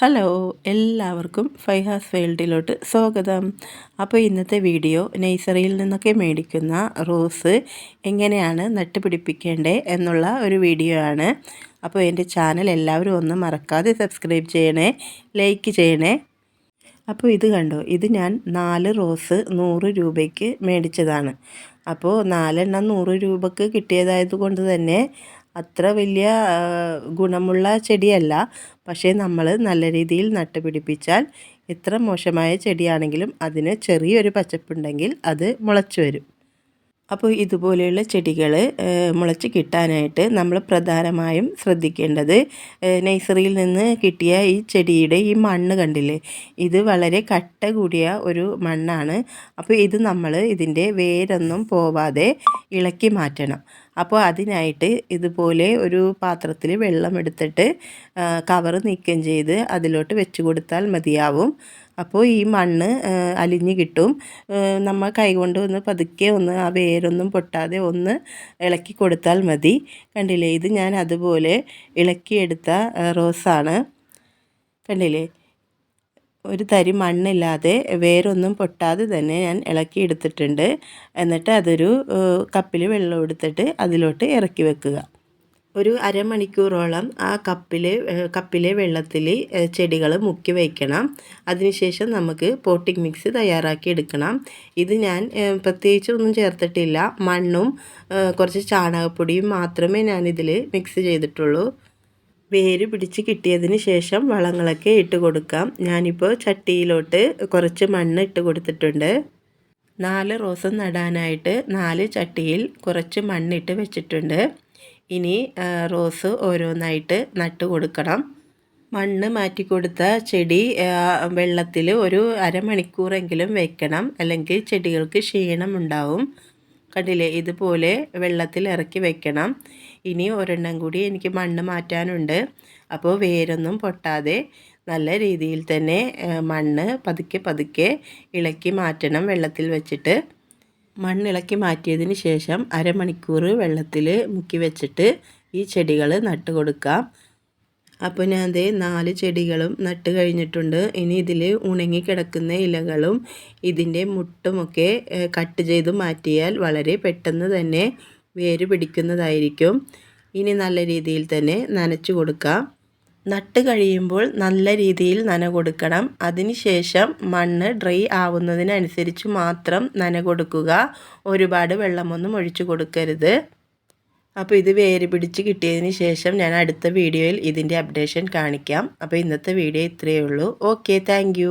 Hello, എല്ലാവർക്കും ഫൈഹാസ് വേൾഡിലോട്ട് സ്വാഗതം. അപ്പോൾ ഇന്നത്തെ വീഡിയോ നഴ്സറിയിൽ നിന്നൊക്കെ മേടിക്കുന്ന റോസ് എങ്ങനെയാണ് നട്ടുപിടിപ്പിക്കേണ്ടത് എന്നുള്ള ഒരു വീഡിയോ ആണ്. അപ്പോൾ എൻ്റെ ചാനൽ എല്ലാവരും ഒന്ന് മറക്കാതെ സബ്സ്ക്രൈബ് ചെയ്യണേ, ലൈക്ക് ചെയ്യണേ. അപ്പോൾ ഇത് കണ്ടോ, ഇത് ഞാൻ 4 റോസ് 100 രൂപയ്ക്ക് മേടിച്ചതാണ്. അപ്പോൾ 4 എണ്ണം 100 രൂപയ്ക്ക് കിട്ടിയതായത് കൊണ്ട് തന്നെ അത്ര വലിയ ഗുണമുള്ള ചെടിയല്ല. പക്ഷേ നമ്മൾ നല്ല രീതിയിൽ നട്ടുപിടിപ്പിച്ചാൽ എത്ര മോശമായ ചെടിയാണെങ്കിലും അതിന് ചെറിയൊരു പച്ചപ്പുണ്ടെങ്കിൽ അത് മുളച്ചു വരും. അപ്പോൾ ഇതുപോലെയുള്ള ചെടികൾ മുളച്ച് കിട്ടാനായിട്ട് നമ്മൾ പ്രധാനമായും ശ്രദ്ധിക്കേണ്ടത് നഴ്സറിയിൽ നിന്ന് കിട്ടിയ ഈ ചെടിയുടെ ഈ മണ്ണ് കണ്ടില്ലേ, ഇത് വളരെ കട്ട കൂടിയ ഒരു മണ്ണാണ്. അപ്പോൾ ഇത് നമ്മൾ ഇതിൻ്റെ വേരൊന്നും പോവാതെ ഇളക്കി മാറ്റണം. അപ്പോൾ അതിനായിട്ട് ഇതുപോലെ ഒരു പാത്രത്തിൽ വെള്ളം എടുത്തിട്ട് കവർ നീക്കം ചെയ്ത് അതിലോട്ട് വെച്ച് കൊടുത്താൽ മതിയാവും. അപ്പോൾ ഈ മണ്ണ് അലിഞ്ഞ് കിട്ടും. നമ്മൾ കൈകൊണ്ട് ഒന്ന് പതുക്കെ ഒന്ന് ആ വേരൊന്നും പൊട്ടാതെ ഒന്ന് ഇളക്കി കൊടുത്താൽ മതി. കണ്ടില്ലേ, ഇത് ഞാൻ അതുപോലെ ഇളക്കിയെടുത്ത റോസാണ്. കണ്ടില്ലേ, ഒരു തരി മണ്ണില്ലാതെ വേരൊന്നും പൊട്ടാതെ തന്നെ ഞാൻ ഇളക്കിയെടുത്തിട്ടുണ്ട്. എന്നിട്ട് അതൊരു കപ്പിൽ വെള്ളം എടുത്തിട്ട് അതിലോട്ട് ഇറക്കി വെക്കുക. ഒരു അരമണിക്കൂറോളം ആ കപ്പിലെ വെള്ളത്തിൽ ചെടികൾ മുക്കി വയ്ക്കണം. അതിനുശേഷം നമുക്ക് പോട്ടിംഗ് മിക്സ് തയ്യാറാക്കി എടുക്കണം. ഇത് ഞാൻ പ്രത്യേകിച്ചൊന്നും ചേർത്തിട്ടില്ല. മണ്ണും കുറച്ച് ചാണകപ്പൊടിയും മാത്രമേ ഞാനിതിൽ മിക്സ് ചെയ്തിട്ടുള്ളൂ. വേര് പിടിച്ച് കിട്ടിയതിന് ശേഷം വളങ്ങളൊക്കെ ഇട്ട് കൊടുക്കാം. ഞാനിപ്പോൾ ചട്ടിയിലോട്ട് കുറച്ച് മണ്ണ് ഇട്ട് കൊടുത്തിട്ടുണ്ട്. 4 റോസ് നടാനായിട്ട് 4 ചട്ടിയിൽ കുറച്ച് മണ്ണിട്ട് വെച്ചിട്ടുണ്ട്. ഇനി റോസ് ഓരോന്നായിട്ട് നട്ട് കൊടുക്കണം. മണ്ണ് മാറ്റി കൊടുത്ത ചെടി വെള്ളത്തിൽ ഒരു അരമണിക്കൂറെങ്കിലും വെക്കണം, അല്ലെങ്കിൽ ചെടികൾക്ക് ക്ഷീണം ഉണ്ടാവും. കണ്ടില്ലേ, ഇതുപോലെ വെള്ളത്തിൽ ഇറക്കി വെക്കണം. ഇനി ഒരെണ്ണം കൂടി എനിക്ക് മണ്ണ് മാറ്റാനുണ്ട്. അപ്പോൾ വേരൊന്നും പൊട്ടാതെ നല്ല രീതിയിൽ തന്നെ മണ്ണ് പതുക്കെ പതുക്കെ ഇളക്കി മാറ്റണം വെള്ളത്തിൽ വെച്ചിട്ട്. മണ്ണിളക്കി മാറ്റിയതിന് ശേഷം അരമണിക്കൂർ വെള്ളത്തിൽ മുക്കി വെച്ചിട്ട് ഈ ചെടികൾ നട്ട് കൊടുക്കാം. അപ്പോൾ ഞാൻ ദേ 4 ചെടികളും നട്ട് കഴിഞ്ഞിട്ടുണ്ട്. ഇനി ഇതിൽ ഉണങ്ങിക്കിടക്കുന്ന ഇലകളും ഇതിൻ്റെ മുട്ടുമൊക്കെ കട്ട് ചെയ്ത് മാറ്റിയാൽ വളരെ പെട്ടെന്ന് തന്നെ വേര് പിടിക്കുന്നതായിരിക്കും. ഇനി നല്ല രീതിയിൽ തന്നെ നനച്ചു കൊടുക്കാം. നട്ട് കഴിയുമ്പോൾ നല്ല രീതിയിൽ നന കൊടുക്കണം. അതിനുശേഷം മണ്ണ് ഡ്രൈ ആവുന്നതിനനുസരിച്ച് മാത്രം നന കൊടുക്കുക. ഒരുപാട് വെള്ളമൊന്നും ഒഴിച്ചു കൊടുക്കരുത്. അപ്പോൾ ഇത് വേര് പിടിച്ച് കിട്ടിയതിന് ശേഷം ഞാൻ അടുത്ത വീഡിയോയിൽ ഇതിൻ്റെ അപ്ഡേഷൻ കാണിക്കാം. അപ്പോൾ ഇന്നത്തെ വീഡിയോ ഇത്രയേ ഉള്ളൂ. Okay, thank